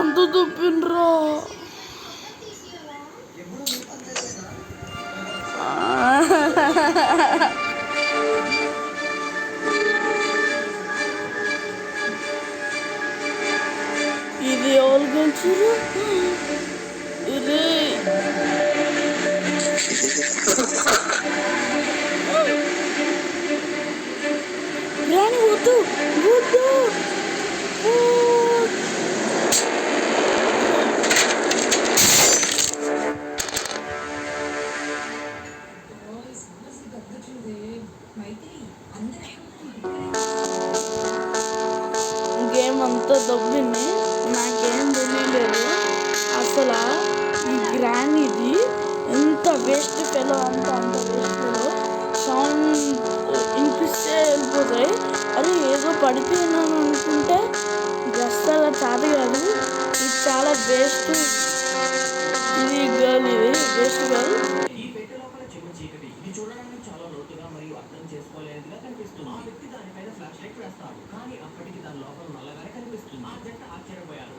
అంతా తప్పిండ్రా. ఇది ఎవరు గెలిచారు? ఇది గ్రాని వద్దు వద్దు. గేమ్ అంతా దొబ్బింది, నాకేం తెలియలేదు అసలు. ఈ గ్రానీది ఎంత వేస్ట్ ఫెలో, అంత వేస్ట్ ఫెలో. సౌండ్ వినిపిస్తే వెళ్ళిపోతాయి. అది ఏదో పడిపోయినాను అనుకుంటే ఇది అస్సలు చాది కాదు. ఇది చాలా వేస్ట్. ఇది గర్ల్, ఇది వేస్ట్ గర్ల్. చాలా లోతుగా మరియు అర్థం చేసుకోలేనిదిగా కనిపిస్తుంది. ఆ వ్యక్తి దానిపైన ఫ్లాష్ లైట్ వేస్తాడు, కానీ అప్పటికి దాని లోపల నల్లగానే కనిపిస్తుంది. ఆ జంట ఆశ్చర్యపోయారు.